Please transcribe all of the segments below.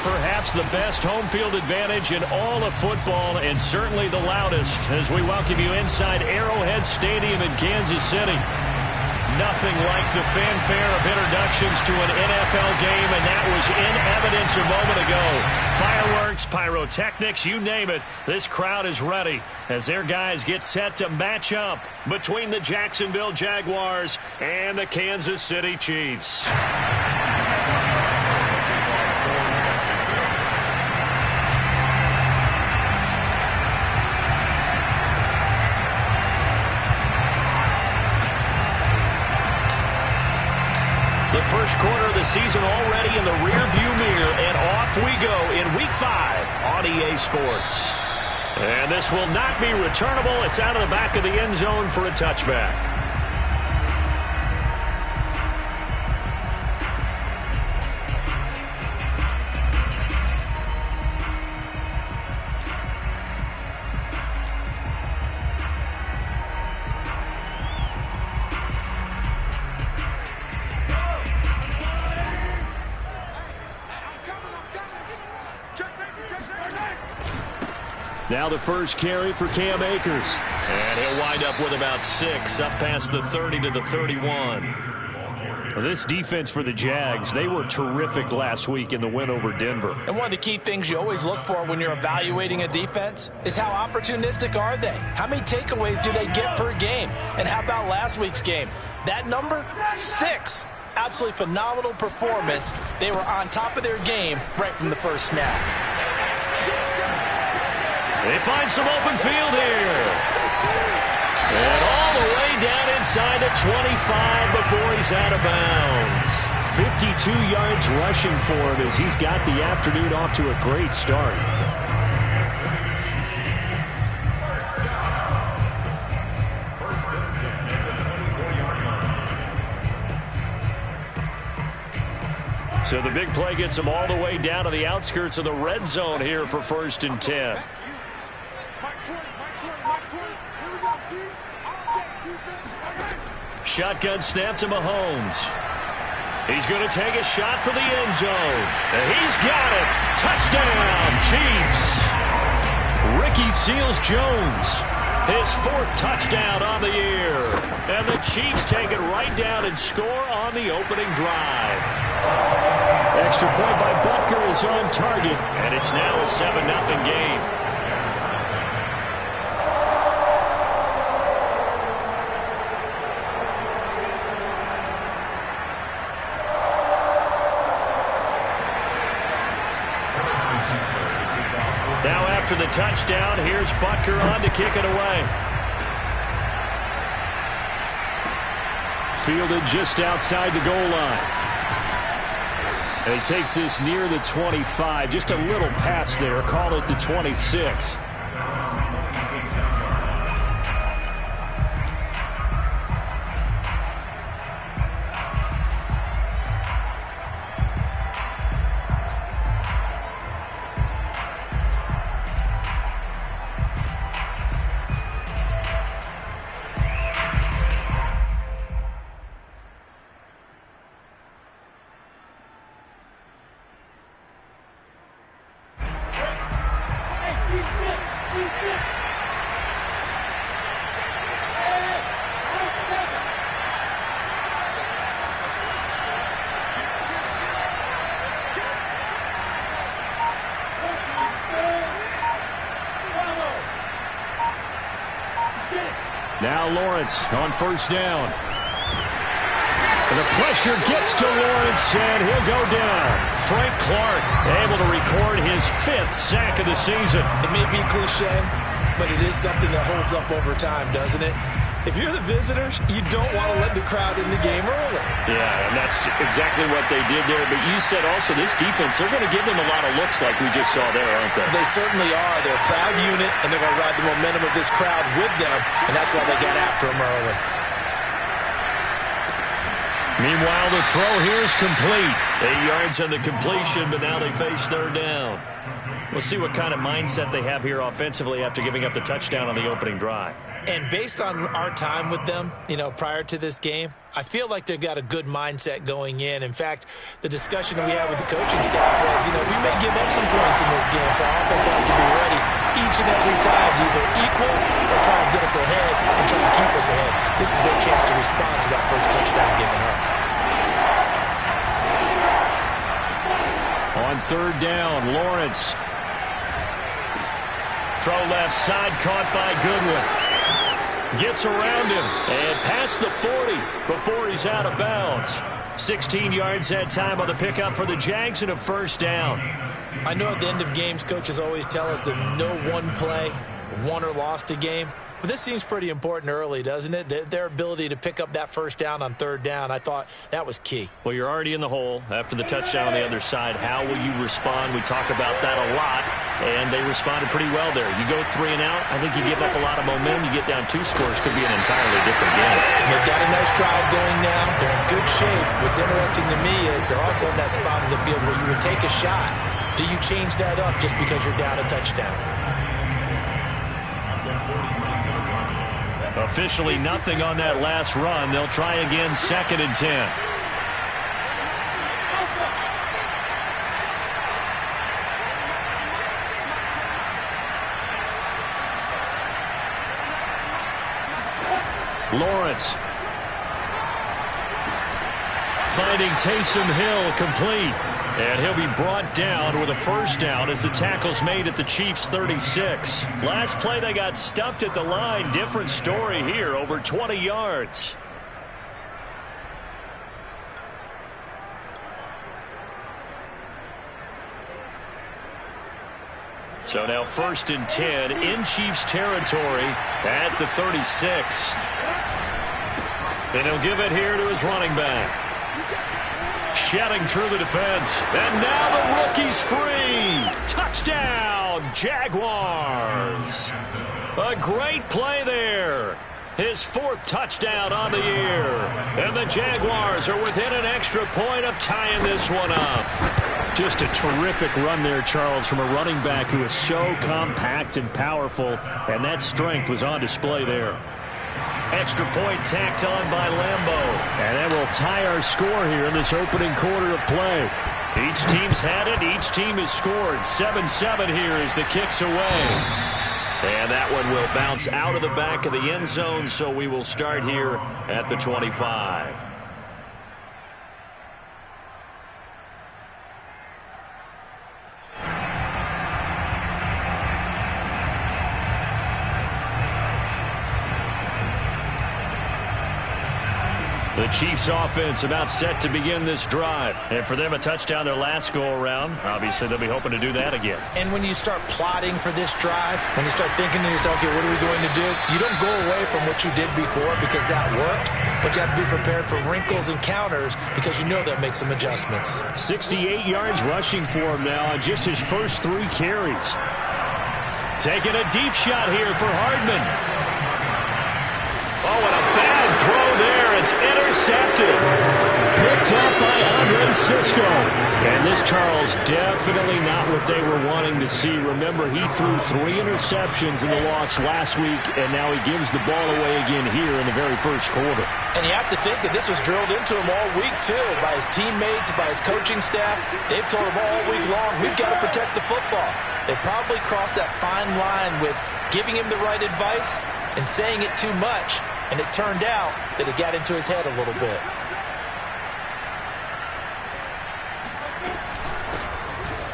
perhaps the best home field advantage in all of football, and certainly the loudest, as we welcome you inside Arrowhead Stadium in Kansas City. Nothing like the fanfare of introductions to an NFL game, and that was in evidence a moment ago. Fireworks, pyrotechnics, you name it. This crowd is ready as their guys get set to match up between the Jacksonville Jaguars and the Kansas City Chiefs. The first quarter of the season already in the rearview mirror, and off we go in Week 5 on EA Sports. And this will not be returnable. It's out of the back of the end zone for a touchback. Now the first carry for Cam Akers. And he'll wind up with about 6, up past the 30 to the 31. This defense for the Jags, they were terrific last week in the win over Denver. And one of the key things you always look for when you're evaluating a defense is how opportunistic are they? How many takeaways do they get per game? And how about last week's game? That number, 6. Absolutely phenomenal performance. They were on top of their game right from the first snap. They find some open field here. And all the way down inside the 25 before he's out of bounds. 52 yards rushing for him as he's got the afternoon off to a great start. So the big play gets him all the way down to the outskirts of the red zone here for 1st and 10. Shotgun snap to Mahomes. He's going to take a shot for the end zone. And he's got it. Touchdown, Chiefs. Ricky Seals-Jones, his 4th touchdown on the year. And the Chiefs take it right down and score on the opening drive. Extra point by Butker is on target, and it's now a 7-0 game. Now after the touchdown, here's Butker on to kick it away. Fielded just outside the goal line. And he takes this near the 25. Just a little pass there. Call it the 26. Now Lawrence on 1st down. And the pressure gets to Lawrence, and he'll go down. Frank Clark able to record his 5th sack of the season. It may be cliche, but it is something that holds up over time, doesn't it? If you're the visitors, you don't want to let the crowd in the game early. Yeah, and that's exactly what they did there. But you said also this defense, they're going to give them a lot of looks like we just saw there, aren't they? They certainly are. They're a proud unit, and they're going to ride the momentum of this crowd with them, and that's why they got after them early. Meanwhile, the throw here is complete. 8 yards on the completion, but now they face 3rd down. We'll see what kind of mindset they have here offensively after giving up the touchdown on the opening drive. And based on our time with them, prior to this game, I feel like they've got a good mindset going in. In fact, the discussion that we had with the coaching staff was, we may give up some points in this game, so our offense has to be ready each and every time to either equal or try and get us ahead and try and keep us ahead. This is their chance to respond to that first touchdown given up. On third down, Lawrence. Throw left side, caught by Goodwin. Gets around him and past the 40 before he's out of bounds. 16 yards that time on the pickup for the Jags and a first down. I know at the end of games, coaches always tell us that no one play won or lost a game. But this seems pretty important early, doesn't it? Their ability to pick up that first down on third down, I thought that was key. Well, you're already in the hole after the touchdown on the other side. How will you respond? We talk about that a lot, and they responded pretty well there. You go 3 and out, I think you give up a lot of momentum. You get down 2 scores, could be an entirely different game. So they've got a nice drive going now. They're in good shape. What's interesting to me is they're also in that spot of the field where you would take a shot. Do you change that up just because you're down a touchdown? Officially nothing on that last run. They'll try again, 2nd and 10. Lawrence. Finding Taysom Hill complete. And he'll be brought down with a first down as the tackle's made at the Chiefs' 36. Last play, they got stuffed at the line. Different story here, over 20 yards. So now 1st and 10 in Chiefs territory at the 36. And he'll give it here to his running back. Shedding through the defense. And now the rookie's free. Touchdown, Jaguars. A great play there. His 4th touchdown on the year. And the Jaguars are within an extra point of tying this one up. Just a terrific run there, Charles, from a running back who is so compact and powerful. And that strength was on display there. Extra point tacked on by Lambeau. And that will tie our score here in this opening quarter of play. Each team's had it. Each team has scored. 7-7 here as the kick's away. And that one will bounce out of the back of the end zone, so we will start here at the 25. The Chiefs offense about set to begin this drive. And for them, a touchdown their last go-around. Obviously, they'll be hoping to do that again. And when you start plotting for this drive, when you start thinking to yourself, okay, what are we going to do? You don't go away from what you did before because that worked. But you have to be prepared for wrinkles and counters because you know they'll make some adjustments. 68 yards rushing for him now on just his first 3 carries. Taking a deep shot here for Hardman. Oh, and a bad throw there. It's intercepted. Picked up by Andre Sisco. And this, Charles, definitely not what they were wanting to see. Remember, he threw 3 interceptions in the loss last week, and now he gives the ball away again here in the very first quarter. And you have to think that this was drilled into him all week, too, by his teammates, by his coaching staff. They've told him all week long, we've got to protect the football. They probably crossed that fine line with giving him the right advice and saying it too much. And it turned out that it got into his head a little bit.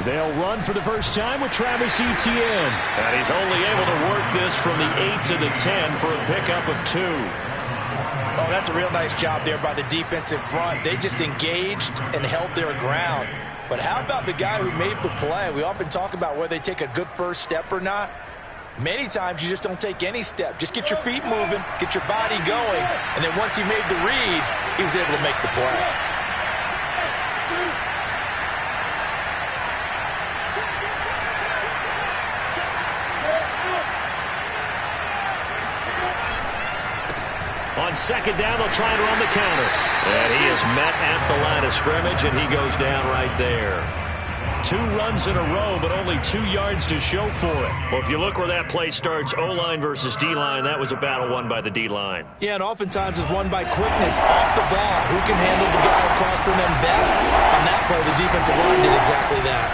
They'll run for the first time with Travis Etienne. And he's only able to work this from the 8 to the 10 for a pickup of 2. Oh, that's a real nice job there by the defensive front. They just engaged and held their ground. But how about the guy who made the play? We often talk about whether they take a good first step or not. Many times you just don't take any step. Just get your feet moving, get your body going, and then once he made the read, he was able to make the play. On 2nd down, they'll try and run the counter. And he is met at the line of scrimmage, and he goes down right there. 2 runs in a row, but only 2 yards to show for it. Well, if you look where that play starts, O-line versus D-line, that was a battle won by the D-line. Yeah, and oftentimes it's won by quickness off the ball. Who can handle the guy across from them best? On that play, the defensive line did exactly that.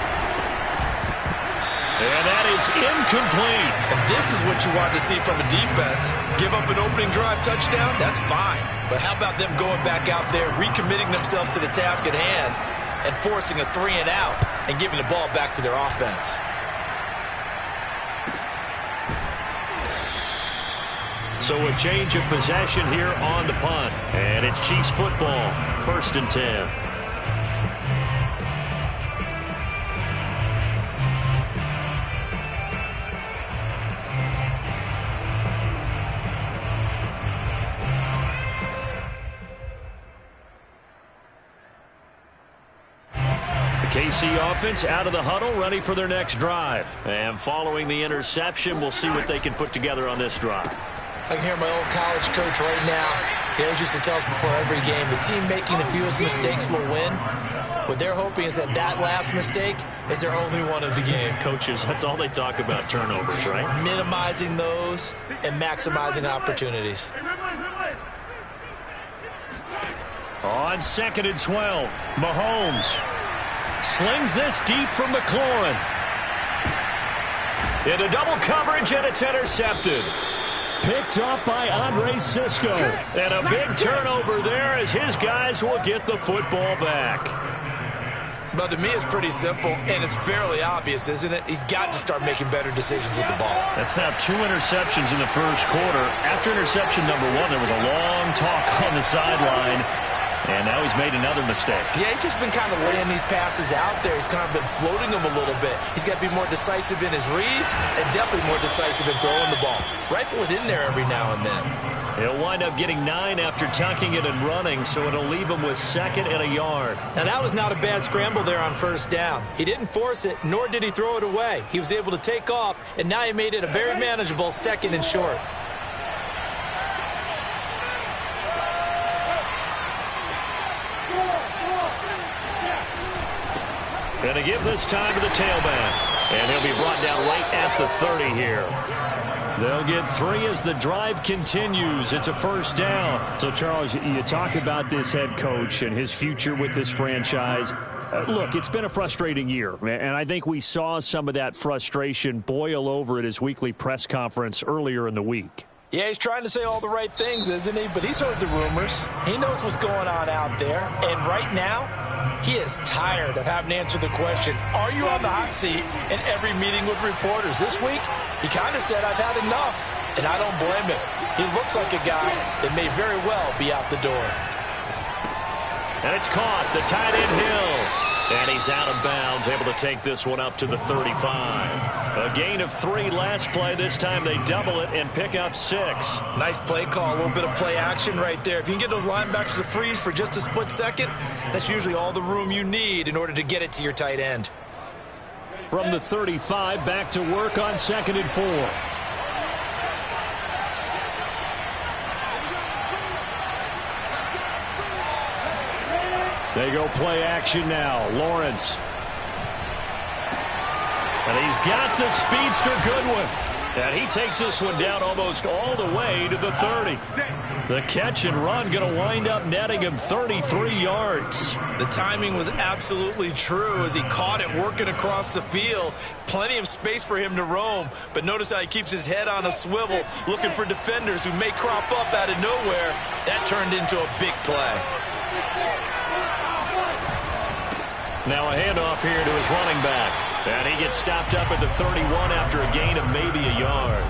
And that is incomplete. And this is what you want to see from a defense. Give up an opening drive touchdown, that's fine. But how about them going back out there, recommitting themselves to the task at hand, and forcing a 3 and out and giving the ball back to their offense. So a change of possession here on the punt. And it's Chiefs football, 1st and 10. KC offense out of the huddle, ready for their next drive. And following the interception, we'll see what they can put together on this drive. I can hear my old college coach right now. He always used to tell us before every game, the team making the fewest mistakes will win. What they're hoping is that last mistake is their only one of the game. Coaches, that's all they talk about, turnovers, right? Minimizing those and maximizing opportunities. On 2nd and 12, Mahomes slings this deep from McLaurin. Into double coverage, and it's intercepted. Picked up by Andre Cisco. And a big turnover there as his guys will get the football back. But to me, it's pretty simple, and it's fairly obvious, isn't it? He's got to start making better decisions with the ball. That's now 2 interceptions in the first quarter. After interception number 1, there was a long talk on the sideline. And now he's made another mistake. Yeah, he's just been kind of laying these passes out there. He's kind of been floating them a little bit. He's got to be more decisive in his reads and definitely more decisive in throwing the ball. Rifle it in there every now and then. He'll wind up getting 9 after tucking it and running, so it'll leave him with 2nd and a yard. Now, that was not a bad scramble there on 1st down. He didn't force it, nor did he throw it away. He was able to take off, and now he made it a very manageable 2nd and short. And to give this time to the tailback. And he'll be brought down right at the 30 here. They'll get 3 as the drive continues. It's a 1st down. So, Charles, you talk about this head coach and his future with this franchise. Look, it's been a frustrating year, and I think we saw some of that frustration boil over at his weekly press conference earlier in the week. Yeah, he's trying to say all the right things, isn't he? But he's heard the rumors. He knows what's going on out there. And right now, he is tired of having to answer the question, are you on the hot seat in every meeting with reporters? This week, he kind of said, I've had enough. And I don't blame him. He looks like a guy that may very well be out the door. And it's caught. The tight end Hill. And he's out of bounds, able to take this one up to the 35. A gain of 3 last play. This time they double it and pick up 6. Nice play call, a little bit of play action right there. If you can get those linebackers to freeze for just a split second, that's usually all the room you need in order to get it to your tight end. From the 35, back to work on 2nd and 4. They go play action now. Lawrence. And he's got the speedster Goodwin. And he takes this one down almost all the way to the 30. The catch and run going to wind up netting him 33 yards. The timing was absolutely true as he caught it working across the field. Plenty of space for him to roam. But notice how he keeps his head on a swivel looking for defenders who may crop up out of nowhere. That turned into a big play. Now a handoff here to his running back. And he gets stopped up at the 31 after a gain of maybe a yard.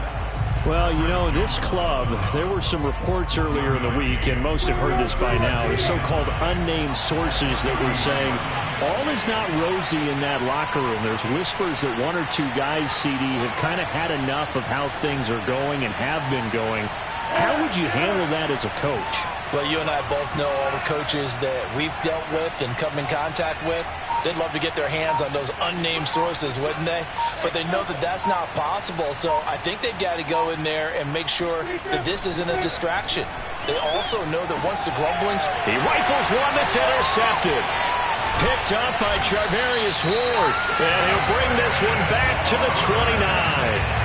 Well, you know, this club, there were some reports earlier in the week, and most have heard this by now, the so-called unnamed sources that were saying all is not rosy in that locker room. There's whispers that 1 or 2 guys, CD, have kind of had enough of how things are going and have been going. How would you handle that as a coach? Well, you and I both know all the coaches that we've dealt with and come in contact with. They'd love to get their hands on those unnamed sources, wouldn't they? But they know that that's not possible, so I think they've got to go in there and make sure that this isn't a distraction. They also know that once the grumblings... He rifles one that's intercepted. Picked up by Charvarius Ward. And he'll bring this one back to the 29.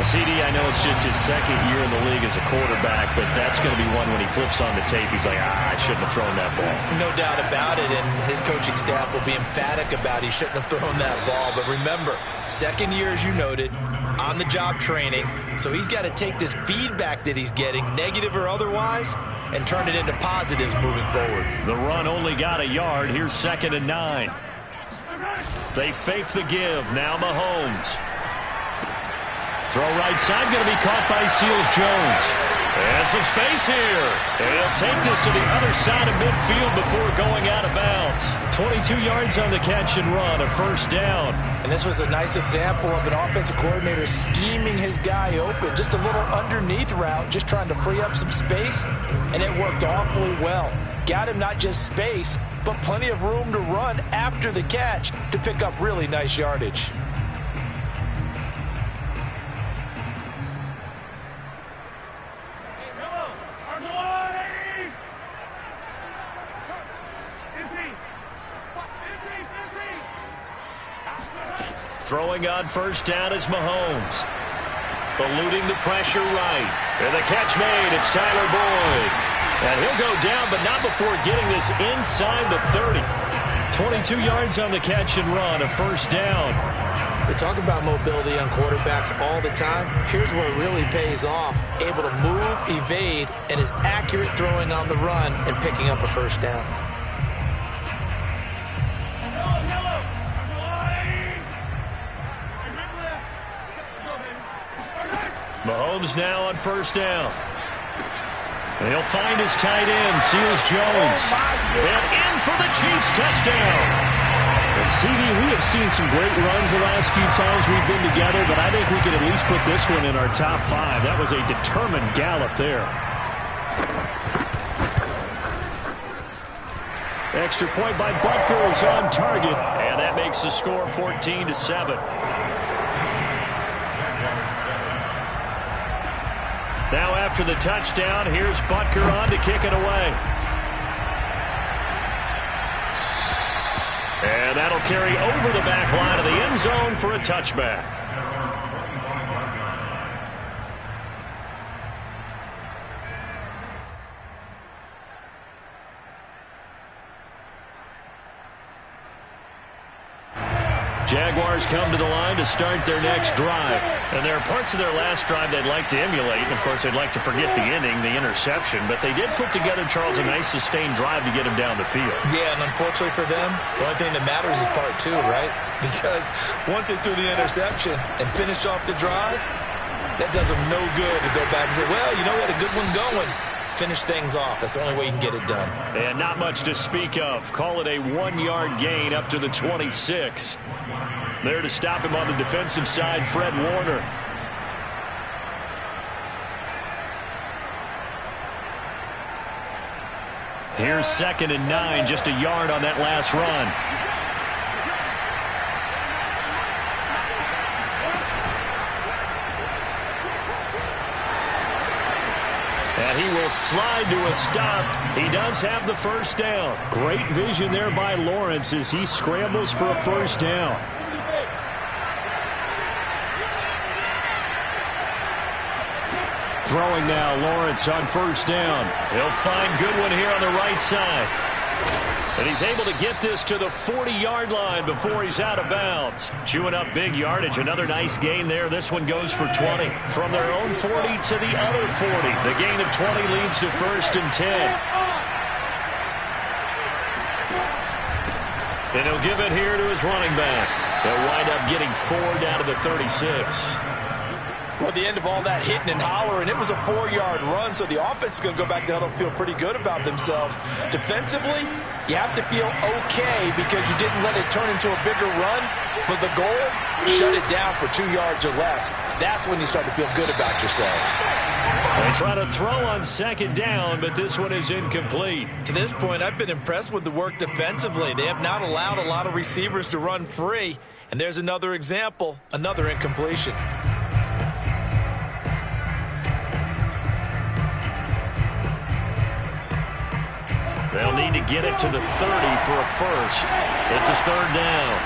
CD, I know it's just his second year in the league as a quarterback, but that's going to be one when he flips on the tape. He's like, I shouldn't have thrown that ball. No doubt about it, and his coaching staff will be emphatic about he shouldn't have thrown that ball. But remember, second year, as you noted, on-the-job training, so he's got to take this feedback that he's getting, negative or otherwise, and turn it into positives moving forward. The run only got a yard. Here's 2nd and 9. They fake the give. Now Mahomes. Throw right side, going to be caught by Seals-Jones. And some space here. And he'll take this to the other side of midfield before going out of bounds. 22 yards on the catch and run, a first down. And this was a nice example of an offensive coordinator scheming his guy open. Just a little underneath route, just trying to free up some space. And it worked awfully well. Got him not just space, but plenty of room to run after the catch to pick up really nice yardage. Throwing on first down is Mahomes. Eluding the pressure right. And the catch made. It's Tyler Boyd. And he'll go down, but not before getting this inside the 30. 22 yards on the catch and run, a first down. They talk about mobility on quarterbacks all the time. Here's where it really pays off. Able to move, evade, and is accurate throwing on the run and picking up a first down. Mahomes now on first down. And he'll find his tight end, Seals-Jones. And in for the Chiefs touchdown. And CD, we have seen some great runs the last few times we've been together, but I think we could at least put this one in our top 5. That was a determined gallop there. Extra point by Butker is on target. And that makes the score 14-7. Now after the touchdown, here's Butker on to kick it away. And that'll carry over the back line of the end zone for a touchback. Jaguars come to the line to start their next drive. And there are parts of their last drive they'd like to emulate. And, of course, they'd like to forget the inning, the interception. But they did put together, Charles, a nice sustained drive to get him down the field. Yeah, and unfortunately for them, the only thing that matters is part 2, right? Because once they threw the interception and finished off the drive, that does them no good to go back and say, well, you know, we had a good one going. Finish things off. That's the only way you can get it done. And not much to speak of. Call it a 1-yard gain up to the 26. There to stop him on the defensive side, Fred Warner. Here's 2nd and 9, just a yard on that last run. And he will slide to a stop. He does have the first down. Great vision there by Lawrence as he scrambles for a first down. Throwing now, Lawrence on first down. He'll find Goodwin here on the right side. And he's able to get this to the 40-yard line before he's out of bounds. Chewing up big yardage. Another nice gain there. This one goes for 20. From their own 40 to the other 40. The gain of 20 leads to 1st and 10. And he'll give it here to his running back. They'll wind up getting 4 down to the 36. Well, at the end of all that hitting and hollering, it was a 4-yard run, so the offense is going to go back there and feel pretty good about themselves. Defensively, you have to feel okay because you didn't let it turn into a bigger run, but the goal, shut it down for 2 yards or less. That's when you start to feel good about yourselves. They try to throw on 2nd down, but this one is incomplete. To this point, I've been impressed with the work defensively. They have not allowed a lot of receivers to run free, and there's another example, another incompletion. They'll need to get it to the 30 for a first. This is third down.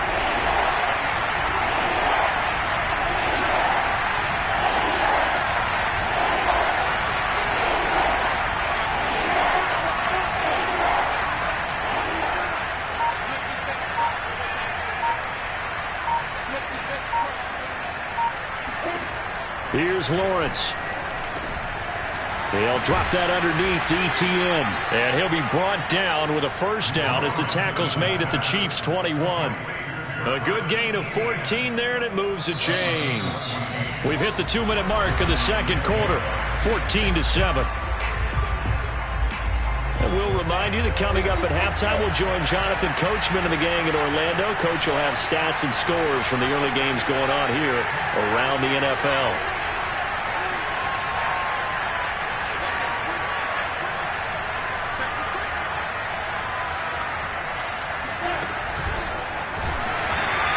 Here's Lawrence. They'll drop that underneath to Etienne. And he'll be brought down with a first down as the tackle's made at the Chiefs' 21. A good gain of 14 there, and it moves the chains. We've hit the 2-minute mark of the second quarter, 14-7. And we'll remind you that coming up at halftime, we'll join Jonathan Coachman and the gang in Orlando. Coach will have stats and scores from the early games going on here around the NFL.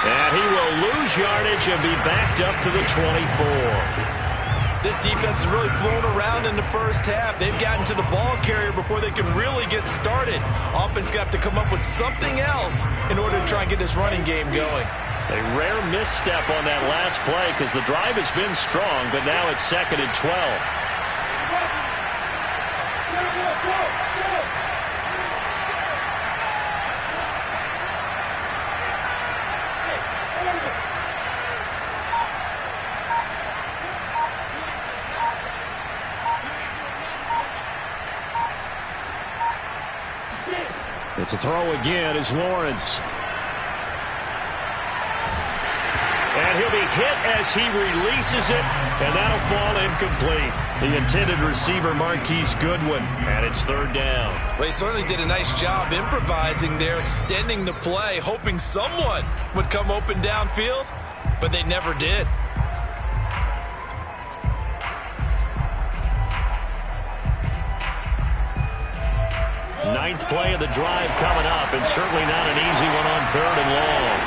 And he will lose yardage and be backed up to the 24. This defense has really flown around in the first half. They've gotten to the ball carrier before they can really get started. Offense going to have to come up with something else in order to try and get this running game going. A rare misstep on that last play because the drive has been strong, but now it's 2nd and 12. It's a throw again is Lawrence. And he'll be hit as he releases it, and that'll fall incomplete. The intended receiver, Marquise Goodwin, and it's third down. Well, he certainly did a nice job improvising there, extending the play, hoping someone would come open downfield, but they never did. Ninth play of the drive coming up, and certainly not an easy one on 3rd and long.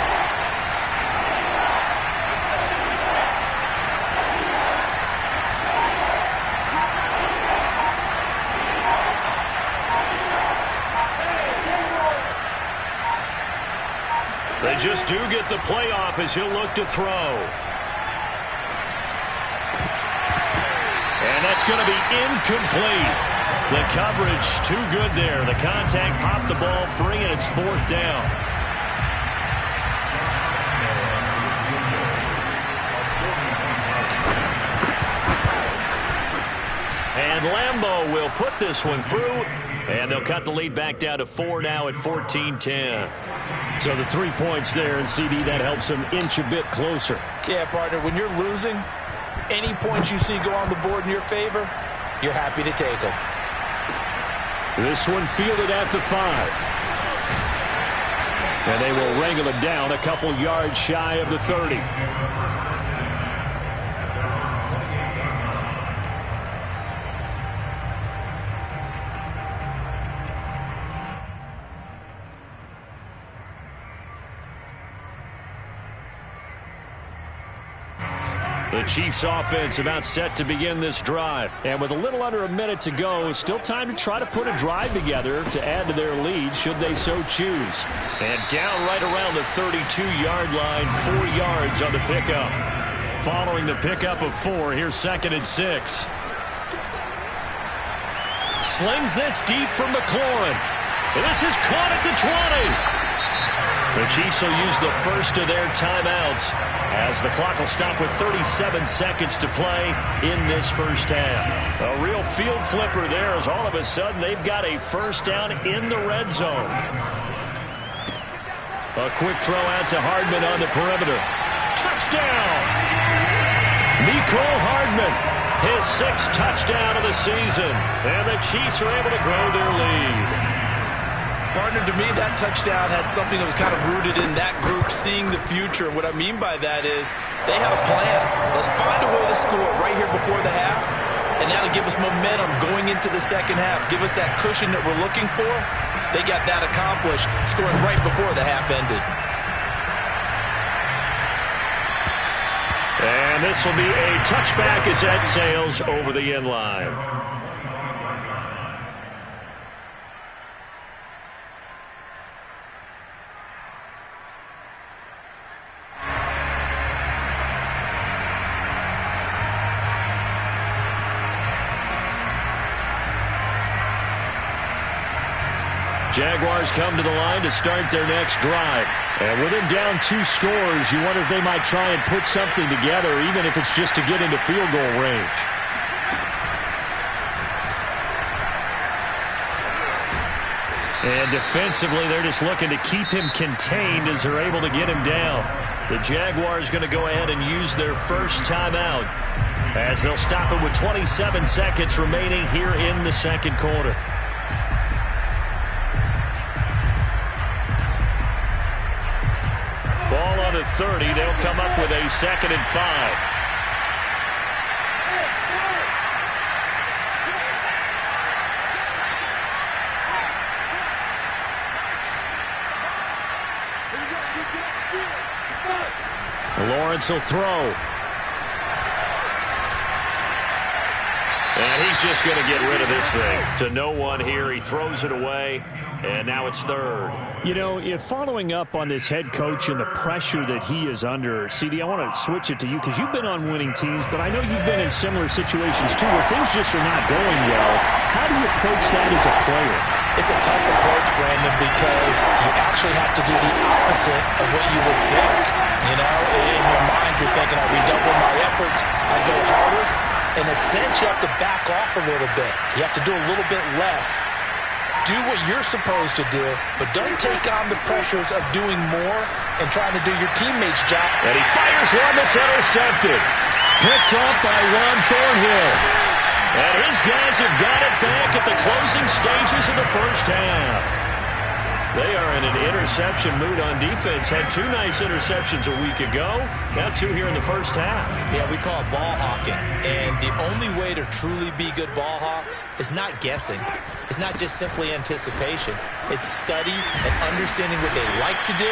They just do get the playoff as he'll look to throw. And that's going to be incomplete. The coverage too good there. The contact popped the ball free, and it's 4th down. And Lambeau will put this one through, and they'll cut the lead back down to 4 now at 14-10. So the 3 points there, and CD, that helps them inch a bit closer. Yeah, partner, when you're losing, any points you see go on the board in your favor, you're happy to take them. This one fielded at the 5. And they will wrangle it down a couple yards shy of the 30. The Chiefs offense about set to begin this drive. And with a little under a minute to go, still time to try to put a drive together to add to their lead should they so choose. And down right around the 32-yard line, 4 yards on the pickup. Following the pickup of 4, here's 2nd and 6. Slings this deep from McLaurin. And this is caught at the 20. The Chiefs will use the first of their timeouts as the clock will stop with 37 seconds to play in this first half. A real field flipper there as all of a sudden they've got a first down in the red zone. A quick throw out to Hardman on the perimeter. Touchdown! Mecole Hardman, his 6th touchdown of the season. And the Chiefs are able to grow their lead. Partner, to me, that touchdown had something that was kind of rooted in that group seeing the future. And what I mean by that is they had a plan. Let's find a way to score right here before the half, and that'll give us momentum going into the second half. Give us that cushion that we're looking for. They got that accomplished, scoring right before the half ended. And this will be a touchback as that sails over the end line. Jaguars come to the line to start their next drive. And with them down 2 scores, you wonder if they might try and put something together, even if it's just to get into field goal range. And defensively, they're just looking to keep him contained as they're able to get him down. The Jaguars going to go ahead and use their first timeout as they'll stop it with 27 seconds remaining here in the second quarter. Ball on the 30. They'll come up with a 2nd and 5. Lawrence will throw. And he's just going to get rid of this thing to no one here. He throws it away, and now it's 3rd. You know, if following up on this head coach and the pressure that he is under, CD, I want to switch it to you because you've been on winning teams, but I know you've been in similar situations too where things just are not going well. How do you approach that as a player? It's a tough approach, Brandon, because you actually have to do the opposite of what you would think. You know, in your mind, you're thinking, I redouble my efforts, I go harder. In a sense, you have to back off a little bit. You have to do a little bit less. Do what you're supposed to do, but don't take on the pressures of doing more and trying to do your teammates' job. And he fires one that's intercepted. Picked up by Ron Thornhill. And his guys have got it back at the closing stages of the first half. They are in an interception mood on defense. Had 2 nice interceptions a week ago. Now 2 here in the first half. Yeah, we call it ball hawking. And the only way to truly be good ball hawks is not guessing. It's not just simply anticipation. It's study and understanding what they like to do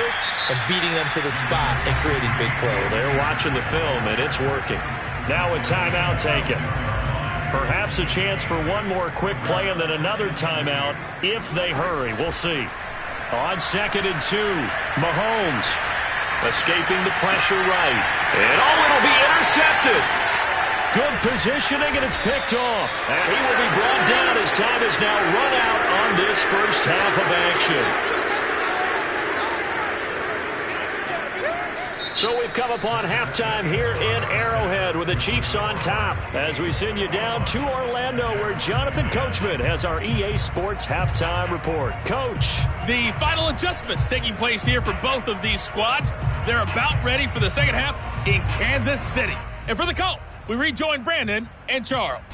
and beating them to the spot and creating big plays. They're watching the film, and it's working. Now a timeout taken. Perhaps a chance for one more quick play and then another timeout if they hurry. We'll see. On 2nd and 2, Mahomes escaping the pressure right. And it'll be intercepted. Good positioning, and it's picked off. And he will be brought down as time is now run out on this first half of action. So we've come upon halftime here in Arrowhead with the Chiefs on top as we send you down to Orlando where Jonathan Coachman has our EA Sports halftime report. Coach. The final adjustments taking place here for both of these squads. They're about ready for the second half in Kansas City. And for the call, we rejoin Brandon and Charles.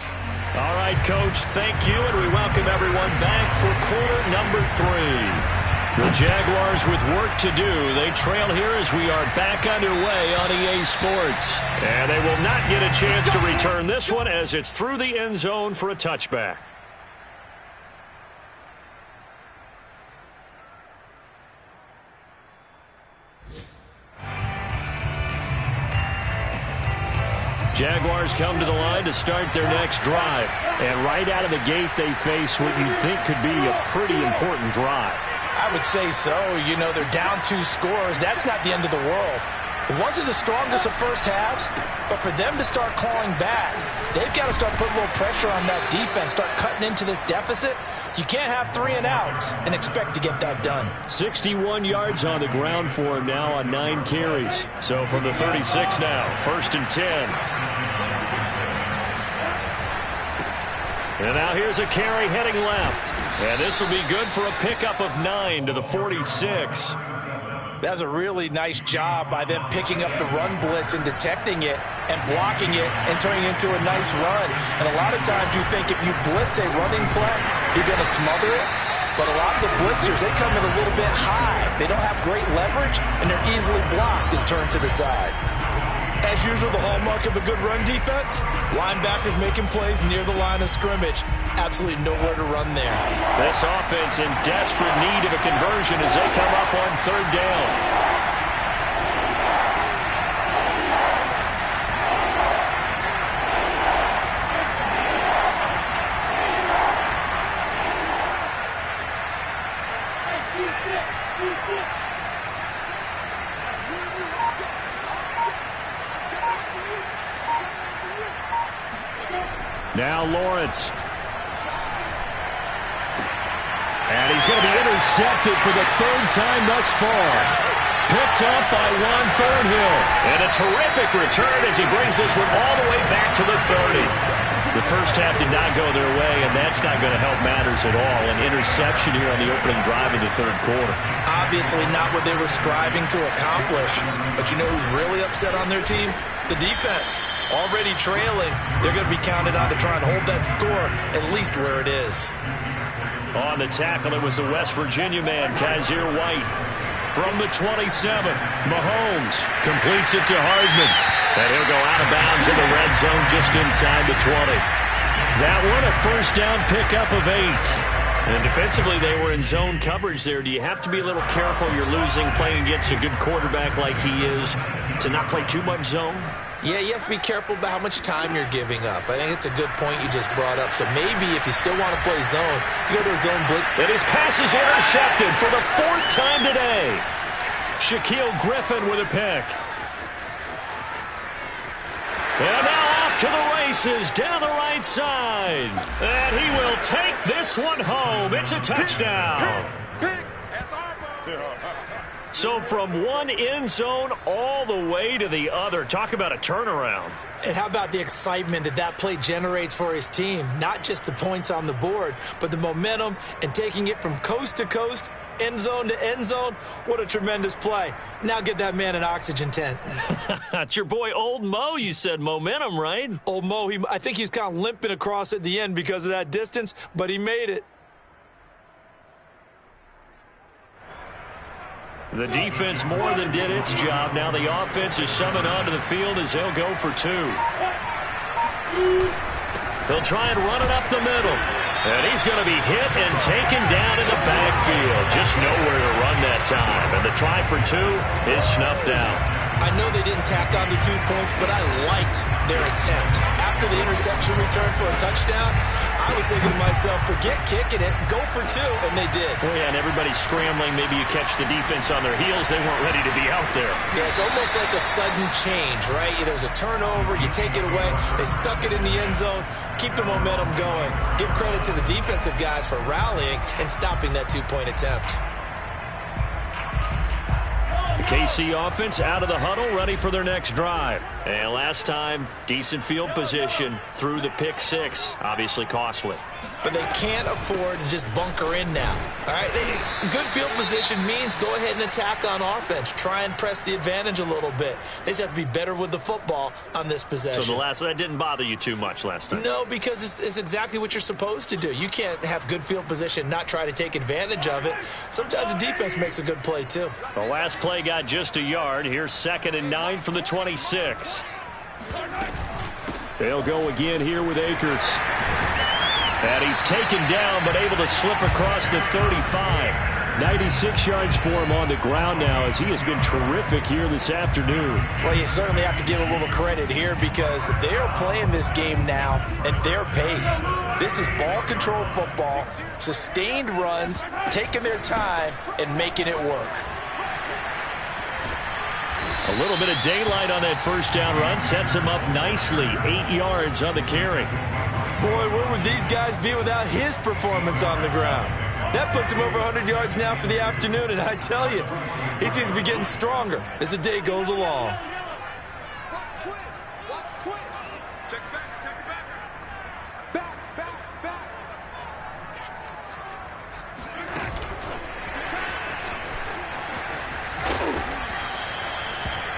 All right, Coach, thank you, and we welcome everyone back for quarter number 3. The Jaguars with work to do. They trail here as we are back underway on EA Sports. And they will not get a chance to return this one as it's through the end zone for a touchback. Jaguars come to the line to start their next drive. And right out of the gate, they face what you'd think could be a pretty important drive. I would say so. You know, they're down 2 scores. That's not the end of the world. It wasn't the strongest of first halves, but for them to start clawing back, they've got to start putting a little pressure on that defense, start cutting into this deficit. You can't have 3 and outs and expect to get that done. 61 yards on the ground for him now on 9 carries. So from the 36 now, 1st and 10. And now here's a carry heading left. And this will be good for a pickup of 9 to the 46. That's a really nice job by them picking up the run blitz and detecting it and blocking it and turning it into a nice run. And a lot of times you think if you blitz a running play, you're going to smother it. But a lot of the blitzers, they come in a little bit high. They don't have great leverage, and they're easily blocked and turned to the side. As usual, the hallmark of a good run defense, linebackers making plays near the line of scrimmage. Absolutely nowhere to run there. This offense in desperate need of a conversion as they come up on 3rd down. Now Lawrence. And he's going to be intercepted for the third time thus far. Picked up by Juan Thornhill. And a terrific return as he brings this one all the way back to the 30. The first half did not go their way, and that's not going to help matters at all. An interception here on the opening drive of the third quarter. Obviously not what they were striving to accomplish. But you know who's really upset on their team? The defense. Already trailing. They're going to be counted on to try and hold that score at least where it is. On the tackle, it was the West Virginia man, Kaiser White. From the 27, Mahomes completes it to Hardman. And he'll go out of bounds in the red zone just inside the 20. That one, a first down pickup of 8. And defensively, they were in zone coverage there. Do you have to be a little careful? You're losing playing against a good quarterback like he is to not play too much zone? Yeah, you have to be careful about how much time you're giving up. I think it's a good point you just brought up. So maybe if you still want to play zone, you go to a zone blitz. And his pass is intercepted for the 4th time today. Shaquille Griffin with a pick. And now off to the races down the right side. And he will take this one home. It's a touchdown. So from one end zone all the way to the other. Talk about a turnaround. And how about the excitement that play generates for his team? Not just the points on the board, but the momentum and taking it from coast to coast, end zone to end zone. What a tremendous play. Now get that man an oxygen tent. It's your boy Old Mo. You said momentum, right? Old Mo, I think he's kind of limping across at the end because of that distance, but he made it. The defense more than did its job. Now the offense is summoned onto the field as they'll go for 2. They'll try and run it up the middle. And he's going to be hit and taken down in the backfield. Just nowhere to run that time. And the try for 2 is snuffed out. I know they didn't tack on the 2 points, but I liked their attempt. After the interception return for a touchdown, I was thinking to myself, forget kicking it, go for 2, and they did. Well, yeah, and everybody's scrambling. Maybe you catch the defense on their heels. They weren't ready to be out there. Yeah, it's almost like a sudden change, right? There's a turnover, you take it away, they stuck it in the end zone, keep the momentum going. Give credit to the defensive guys for rallying and stopping that 2-point attempt. The KC offense out of the huddle, ready for their next drive. And last time, decent field position through the pick 6. Obviously costly. But they can't afford to just bunker in now. All right, good field position means go ahead and attack on offense. Try and press the advantage a little bit. They just have to be better with the football on this possession. So that didn't bother you too much last time? No, because it's exactly what you're supposed to do. You can't have good field position, not try to take advantage of it. Sometimes the defense makes a good play too. The last play got just a yard. Here's 2nd and 9 from the 26. They'll go again here with Akers. And he's taken down, but able to slip across the 35. 96 yards for him on the ground now, as he has been terrific here this afternoon. Well, you certainly have to give a little credit here because they are playing this game now at their pace. This is ball control football, sustained runs, taking their time, and making it work. A little bit of daylight on that first down run sets him up nicely. 8 yards on the carry. Boy, where would these guys be without his performance on the ground? That puts him over 100 yards now for the afternoon, and I tell you, he seems to be getting stronger as the day goes along.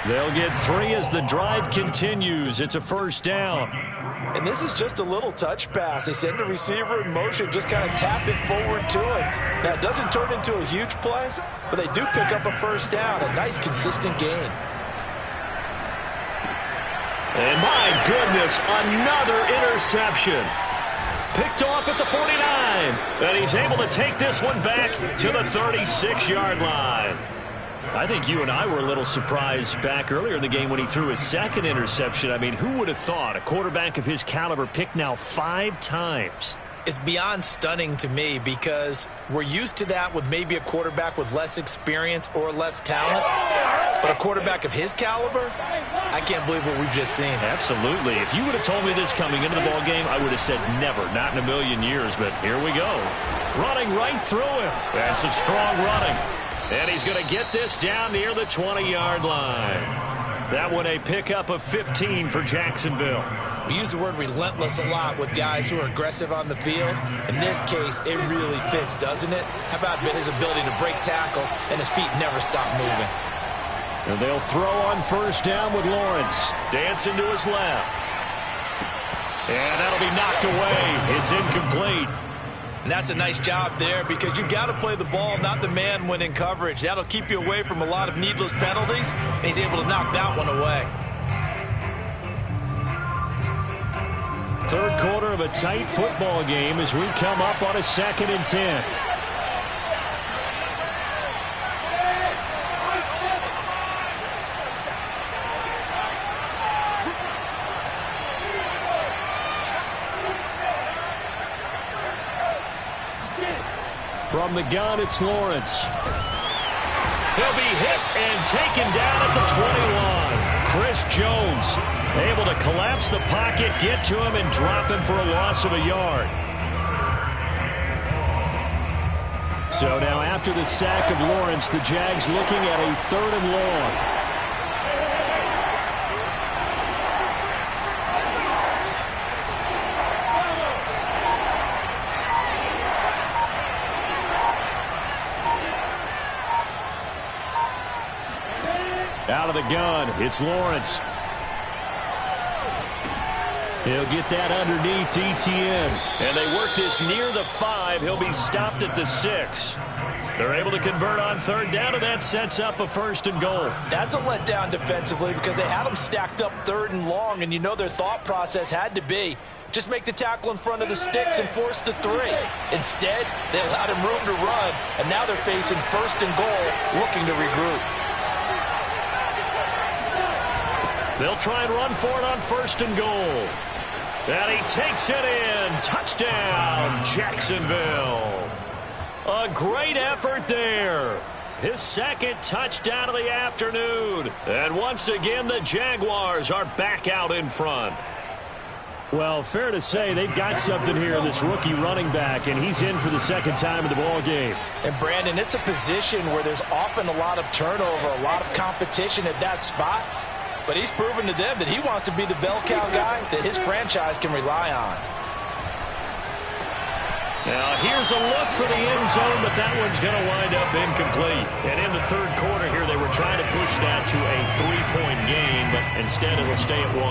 They'll get 3 as the drive continues. It's a first down. And this is just a little touch pass. They send the receiver in motion, just kind of tap it forward to him. Now, it doesn't turn into a huge play, but they do pick up a first down. A nice, consistent gain. And my goodness, another interception. Picked off at the 49. And he's able to take this one back to the 36-yard line. I think you and I were a little surprised back earlier in the game when he threw his 2nd interception. I mean, who would have thought a quarterback of his caliber picked now 5 times? It's beyond stunning to me because we're used to that with maybe a quarterback with less experience or less talent. But a quarterback of his caliber, I can't believe what we've just seen. Absolutely. If you would have told me this coming into the ball game, I would have said never, not in a million years. But here we go. Running right through him. That's some strong running. And he's going to get this down near the 20-yard line. That one a pickup of 15 for Jacksonville. We use the word relentless a lot with guys who are aggressive on the field. In this case, it really fits, doesn't it? How about his ability to break tackles and his feet never stop moving? And they'll throw on first down with Lawrence. Dancing to his left. And that'll be knocked away. It's incomplete. And that's a nice job there because you've got to play the ball, not the man when in coverage. That'll keep you away from a lot of needless penalties, and he's able to knock that one away. Third quarter of a tight football game as we come up on a 2nd and 10. From the gun, it's Lawrence. He'll be hit and taken down at the 20 line. Chris Jones able to collapse the pocket, get to him, and drop him for a loss of a yard. So now after the sack of Lawrence, the Jags looking at a 3rd and long. Out of the gun, it's Lawrence. He'll get that underneath ETN. And they work this near the 5. He'll be stopped at the 6. They're able to convert on 3rd down, and that sets up a 1st and goal. That's a letdown defensively because they had them stacked up 3rd and long, and you know their thought process had to be just make the tackle in front of the sticks and force the 3. Instead, they allowed him room to run, and now they're facing 1st and goal, looking to regroup. They'll try and run for it on 1st and goal. And he takes it in. Touchdown, Jacksonville. A great effort there. His 2nd touchdown of the afternoon. And once again, the Jaguars are back out in front. Well, fair to say they've got something here in this rookie running back, and he's in for the 2nd time in the ball game. And, Brandon, it's a position where there's often a lot of turnover, a lot of competition at that spot. But he's proven to them that he wants to be the bell cow guy that his franchise can rely on. Now, here's a look for the end zone, but that one's going to wind up incomplete. And in the 3rd quarter here, they were trying to push that to a 3-point game, but instead it'll stay at 1.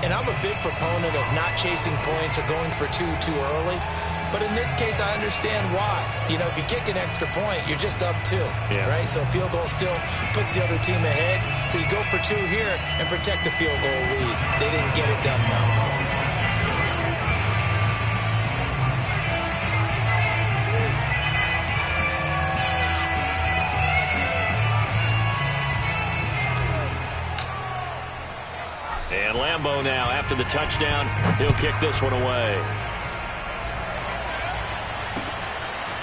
And I'm a big proponent of not chasing points or going for 2 too early. But in this case, I understand why. You know, if you kick an extra point, you're just up 2, right? So a field goal still puts the other team ahead. So you go for 2 here and protect the field goal lead. They didn't get it done, though. And Lambeau now, after the touchdown, he'll kick this one away.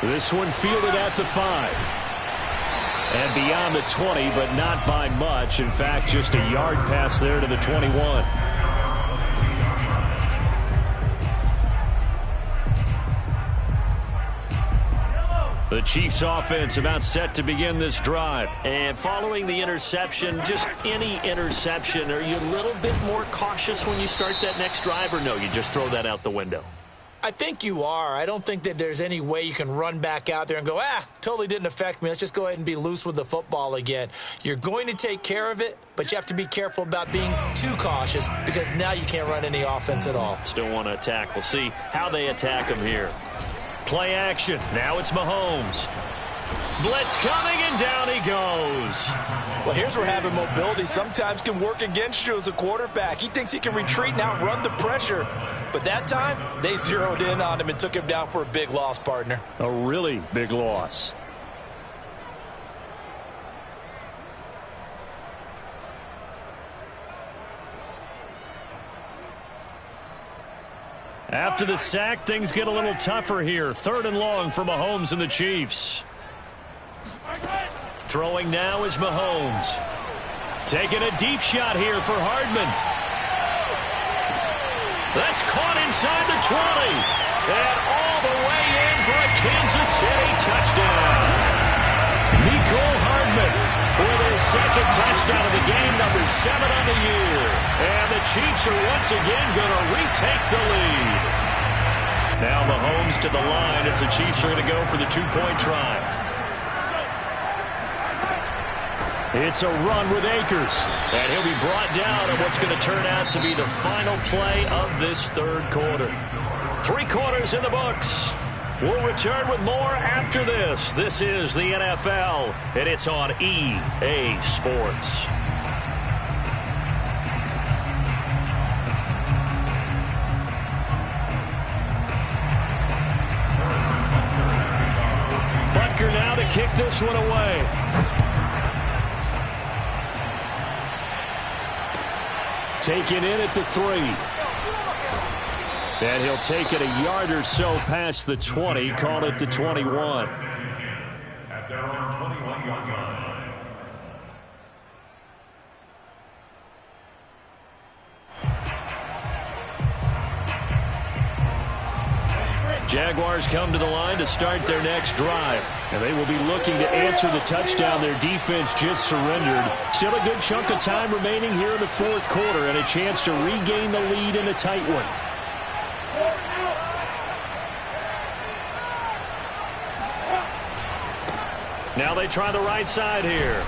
This one fielded at the 5. And beyond the 20, but not by much. In fact, just a yard pass there to the 21. The Chiefs offense about set to begin this drive. And following the interception, just any interception, are you a little bit more cautious when you start that next drive, or no, you just throw that out the window? I think you are. I don't think that there's any way you can run back out there and go, totally didn't affect me. Let's just go ahead and be loose with the football again. You're going to take care of it, but you have to be careful about being too cautious because now you can't run any offense at all. Still want to attack. We'll see how they attack him here. Play action. Now it's Mahomes. Blitz coming, and down he goes. Well, here's where having mobility sometimes can work against you as a quarterback. He thinks he can retreat and outrun the pressure. But that time, they zeroed in on him and took him down for a big loss, partner. A really big loss. After the sack, things get a little tougher here. 3rd and long for Mahomes and the Chiefs. Throwing now is Mahomes. Taking a deep shot here for Hardman. That's caught inside the 20. And all the way in for a Kansas City touchdown. Mecole Hardman with his second touchdown of the game, number 7 on the year. And the Chiefs are once again going to retake the lead. Now Mahomes to the line as the Chiefs are going to go for the two-point try. It's a run with Akers, and he'll be brought down on what's going to turn out to be the final play of this third quarter. 3 quarters in the books. We'll return with more after this. This is the NFL, and it's on EA Sports. Butker now to kick this one away. Taken in at the 3. And he'll take it a yard or so past the 20, call it the 21. At their own 21-yard line. Jaguars come to the line to start their next drive. And they will be looking to answer the touchdown their defense just surrendered. Still a good chunk of time remaining here in the fourth quarter and a chance to regain the lead in a tight one. Now they try the right side here.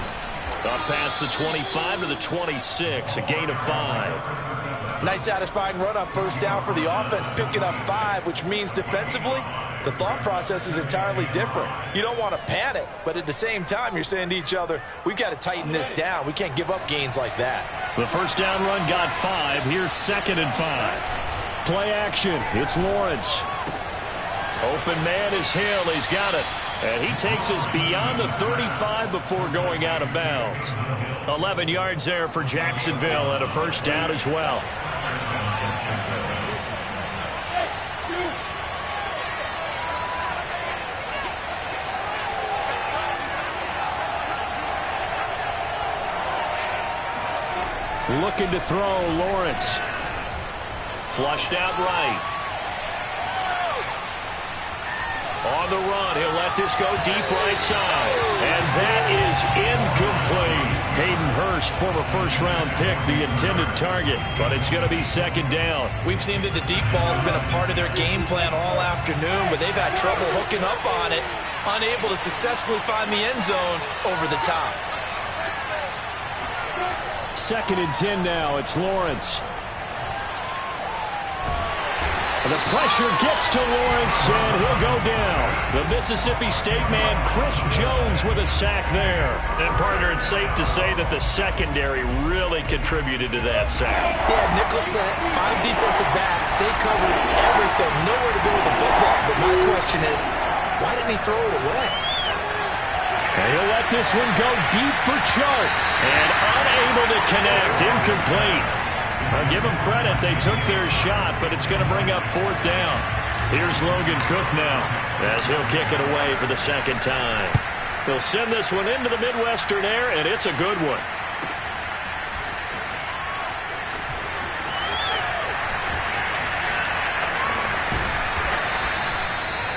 Up past the 25 to the 26, a gain of 5. Nice satisfying run up first down for the offense, picking up 5, which means defensively, the thought process is entirely different. You don't want to panic, but at the same time, you're saying to each other, we've got to tighten this down. We can't give up gains like that. The first down run got 5. Here's 2nd and 5. Play action. It's Lawrence. Open man is Hill. He's got it. And he takes us beyond the 35 before going out of bounds. 11 yards there for Jacksonville and a first down as well. Looking to throw, Lawrence. Flushed out right. On the run, he'll let this go deep right side. And that is incomplete. Hayden Hurst, former first-round pick, the intended target. But it's going to be 2nd down. We've seen that the deep ball's been a part of their game plan all afternoon, but they've had trouble hooking up on it, unable to successfully find the end zone over the top. 2nd and 10 now. It's Lawrence. The pressure gets to Lawrence, and he'll go down. The Mississippi State man, Chris Jones, with a sack there. And, partner, it's safe to say that the secondary really contributed to that sack. Yeah, nickel set, 5 defensive backs. They covered everything. Nowhere to go with the football. But my question is, why didn't he throw it away? And he'll let this one go deep for Chark. And unable to connect. Incomplete. I'll give them credit. They took their shot, but it's going to bring up 4th down. Here's Logan Cook now as he'll kick it away for the 2nd time. He'll send this one into the Midwestern air, and it's a good one.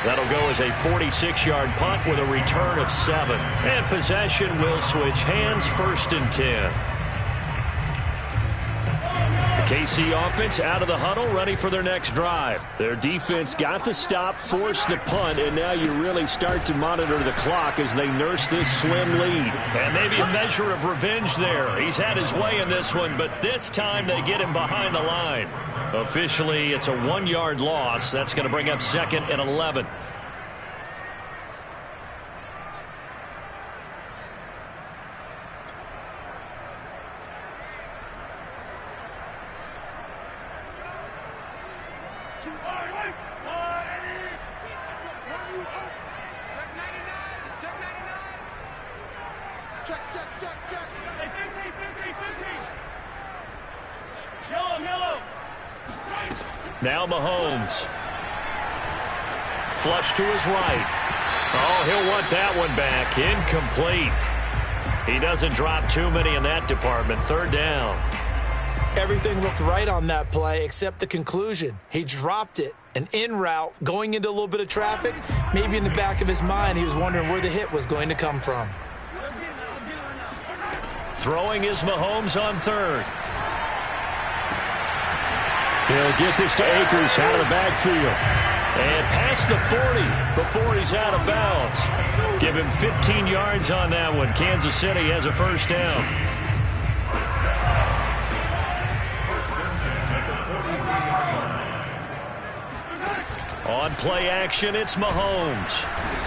That'll go as a 46-yard punt with a return of 7. And possession will switch hands, 1st and 10. KC offense out of the huddle, ready for their next drive. Their defense got the stop, forced the punt, and now you really start to monitor the clock as they nurse this slim lead. And maybe a measure of revenge there. He's had his way in this one, but this time they get him behind the line. Officially, it's a 1-yard loss. That's going to bring up 2nd and 11. Now Mahomes. Flush to his right. Oh, he'll want that one back. Incomplete. He doesn't drop too many in that department. Third down. Everything looked right on that play except the conclusion. He dropped it. An in route, going into a little bit of traffic. Maybe in the back of his mind, he was wondering where the hit was going to come from. Throwing is Mahomes on third. He'll get this to Akers out of the backfield. And past the 40 before he's out of bounds. Give him 15 yards on that one. Kansas City has a first down. On play action, it's Mahomes.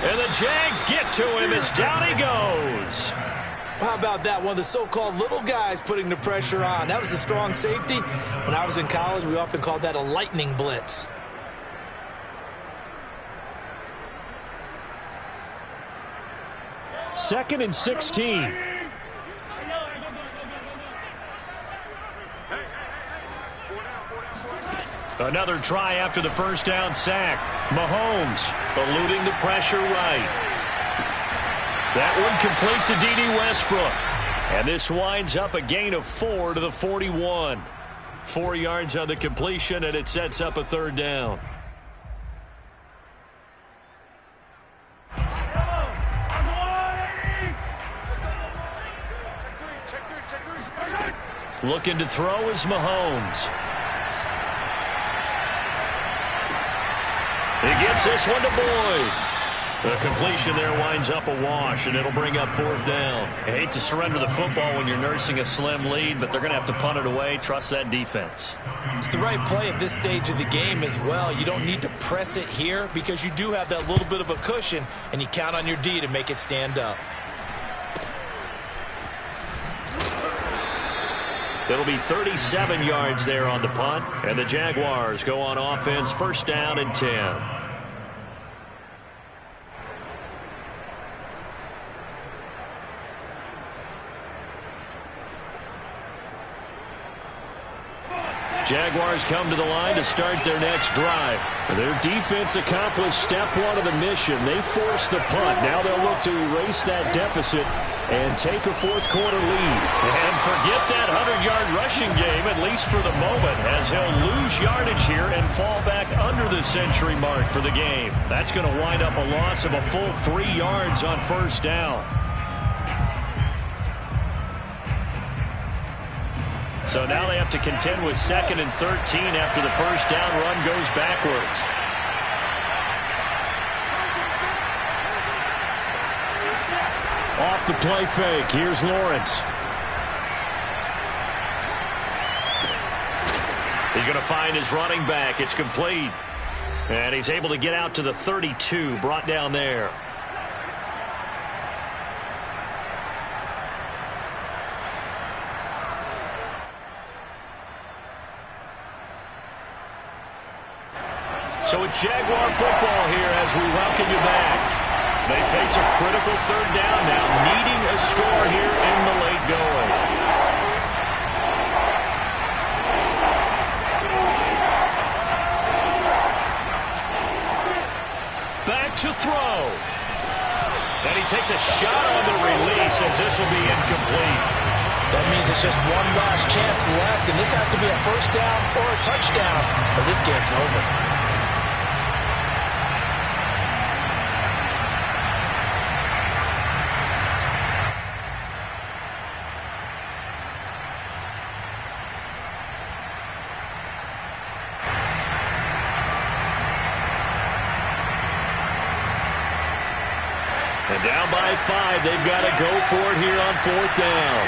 And the Jags get to him as down he goes. How about that? One of the so-called little guys putting the pressure on. That was the strong safety. When I was in college, we often called that a lightning blitz. Second and 16. Another try after the first down sack. Mahomes eluding the pressure right. That one complete to D.D. Westbrook. And this winds up a gain of 4 to the 41. 4 yards on the completion, and it sets up a third down. Looking to throw is Mahomes. He gets this one to Boyd. The completion there winds up a wash, and it'll bring up fourth down. I hate to surrender the football when you're nursing a slim lead, but they're going to have to punt it away. Trust that defense. It's the right play at this stage of the game as well. You don't need to press it here because you do have that little bit of a cushion, and you count on your D to make it stand up. It'll be 37 yards there on the punt, and the Jaguars go on offense, first down and 10. Jaguars come to the line to start their next drive. Their defense accomplished step one of the mission. They forced the punt. Now they'll look to erase that deficit and take a fourth quarter lead. And forget that 100-yard rushing game, at least for the moment, as he'll lose yardage here and fall back under the century mark for the game. That's going to wind up a loss of a full 3 yards on first down. So now they have to contend with 2nd and 13 after the first down run goes backwards. Off the play fake. Here's Lawrence. He's going to find his running back. It's complete. And he's able to get out to the 32, brought down there. So it's Jaguar football here as we welcome you back. They face a critical third down now, needing a score here in the late going. Back to throw. And he takes a shot on the release as this will be incomplete. That means it's just one last chance left, and this has to be a first down or a touchdown, or this game's over. And down by 5, they've got to go for it here on fourth down.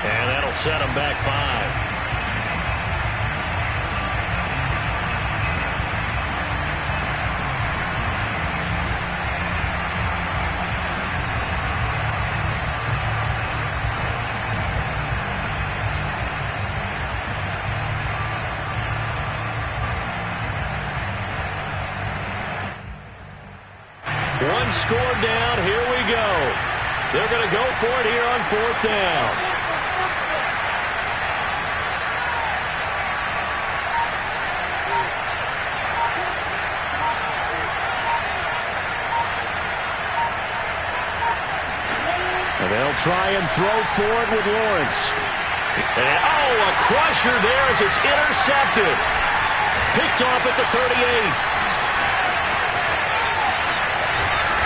And that'll set them back 5. One score down. Here we go. They're going to go for it here on 4th down. And they'll try and throw for it with Lawrence. And, a crusher there as it's intercepted. Picked off at the 38.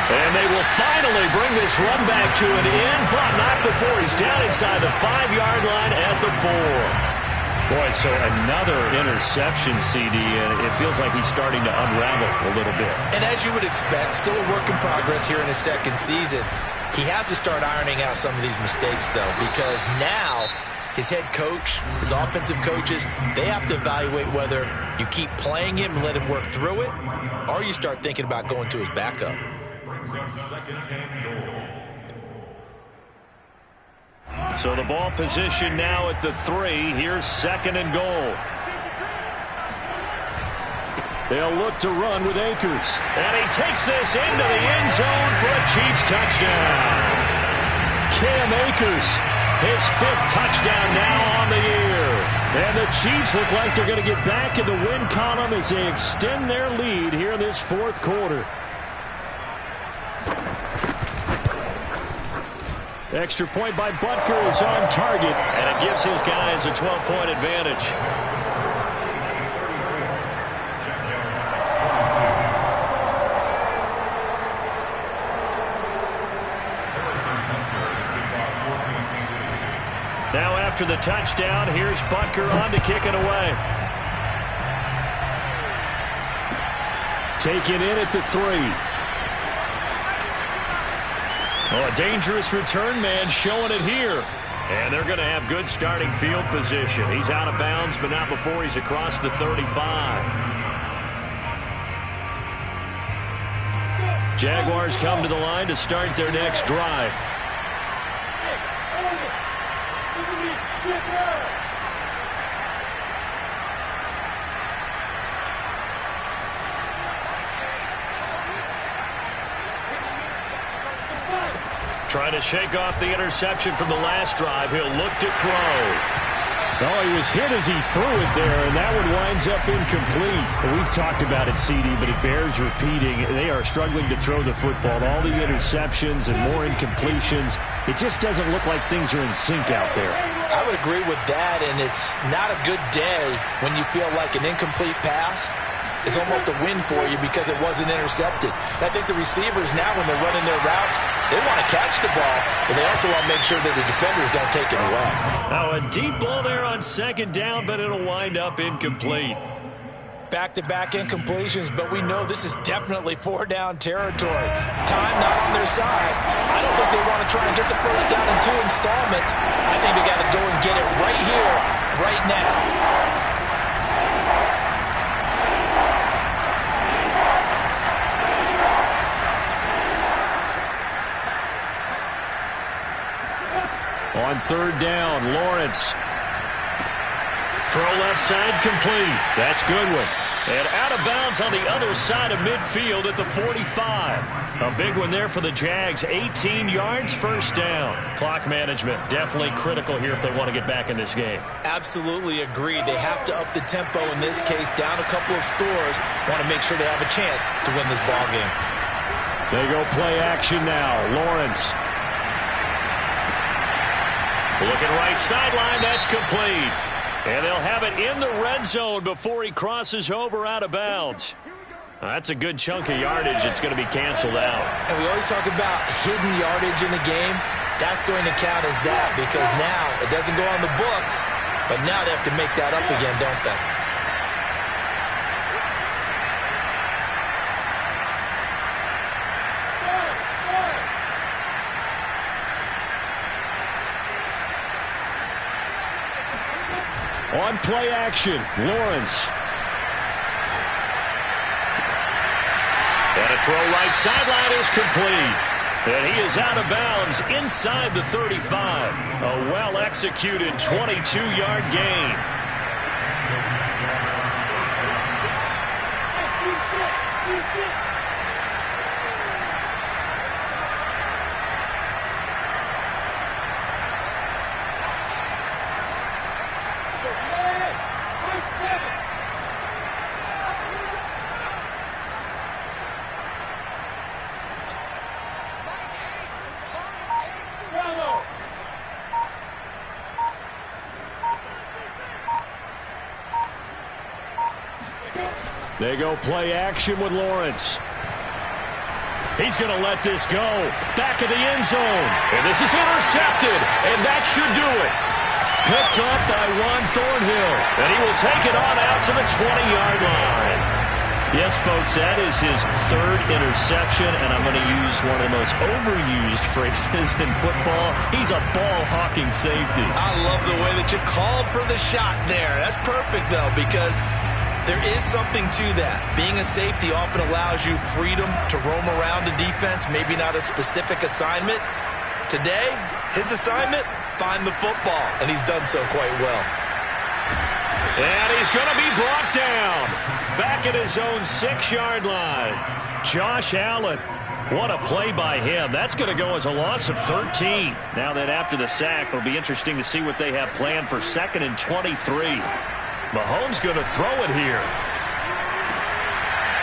And they will finally bring this run back to an end, but not before he's down inside the 5-yard line at the 4. Boy, so another interception, CD, and it feels like he's starting to unravel a little bit. And as you would expect, still a work in progress here in his second season. He has to start ironing out some of these mistakes, though, because now his head coach, his offensive coaches, they have to evaluate whether you keep playing him and let him work through it, or you start thinking about going to his backup. So the ball position now at the 3. Here's 2nd and goal. They'll look to run with Akers. And he takes this into the end zone for a Chiefs touchdown. Cam Akers, his 5th touchdown now on the year. And the Chiefs look like they're going to get back in the win column as they extend their lead here in this 4th quarter. Extra point by Butker is on target. And it gives his guys a 12-point advantage. Now after the touchdown, here's Butker on to kick it away. Taken in at the 3. Oh, a dangerous return man showing it here. And they're going to have good starting field position. He's out of bounds, but not before he's across the 35. Jaguars come to the line to start their next drive. Trying to shake off the interception from the last drive. He'll look to throw. Oh, he was hit as he threw it there, and that one winds up incomplete. We've talked about it, CD, but it bears repeating. They are struggling to throw the football. All the interceptions and more incompletions. It just doesn't look like things are in sync out there. I would agree with that, and it's not a good day when you feel like an incomplete pass is almost a win for you because it wasn't intercepted. I think the receivers now, when they're running their routes, they want to catch the ball, but they also want to make sure that the defenders don't take it away. Now a deep ball there on 2nd down, but it'll wind up incomplete. Back-to-back incompletions, but we know this is definitely 4-down territory. Time not on their side. I don't think they want to try and get the first down in 2 installments. I think they got to go and get it right here, right now. On 3rd down, Lawrence. Throw left side complete. That's Goodwin. And out of bounds on the other side of midfield at the 45. A big one there for the Jags. 18 yards, 1st down. Clock management definitely critical here if they want to get back in this game. Absolutely agreed. They have to up the tempo in this case, down a couple of scores. Want to make sure they have a chance to win this ball game. They go play action now. Lawrence. Looking right sideline, that's complete. And they'll have it in the red zone before he crosses over out of bounds. That's a good chunk of yardage. It's going to be canceled out. And we always talk about hidden yardage in a game. That's going to count as that because now it doesn't go on the books, but now they have to make that up again, don't they? On play action, Lawrence. And a throw right sideline is complete. And he is out of bounds inside the 35. A well-executed 22-yard gain. They go play action with Lawrence. He's going to let this go. Back of the end zone. And this is intercepted. And that should do it. Picked up by Juan Thornhill. And he will take it on out to the 20-yard line. Yes, folks, that is his third interception, and I'm going to use one of the most overused phrases in football. He's a ball-hawking safety. I love the way that you called for the shot there. That's perfect, though, because there is something to that. Being a safety often allows you freedom to roam around the defense, maybe not a specific assignment. Today, his assignment, find the football, and he's done so quite well. And he's going to be brought down. Back at his own 6-yard line. Josh Allen. What a play by him. That's going to go as a loss of 13. Now that after the sack, it'll be interesting to see what they have planned for 2nd and 23. Mahomes going to throw it here.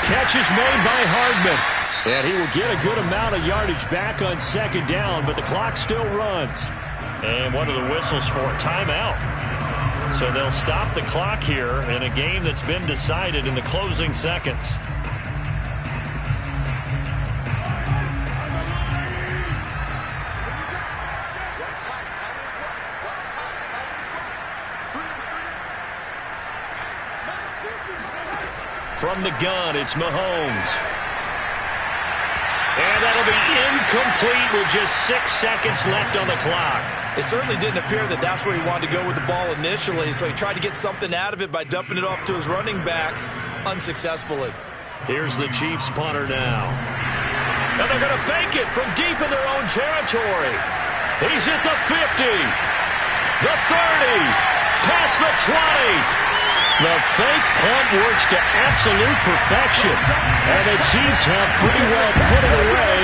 Catch is made by Hardman. And he will get a good amount of yardage back on 2nd down, but the clock still runs. And what are the whistles for? Timeout. So they'll stop the clock here in a game that's been decided in the closing seconds. From the gun, it's Mahomes. And that'll be incomplete with just 6 seconds left on the clock. It certainly didn't appear that that's where he wanted to go with the ball initially, so he tried to get something out of it by dumping it off to his running back unsuccessfully. Here's the Chiefs punter now. And they're going to fake it from deep in their own territory. He's at the 50, the 30, past the 20. The fake punt works to absolute perfection. And the Chiefs have pretty well put it away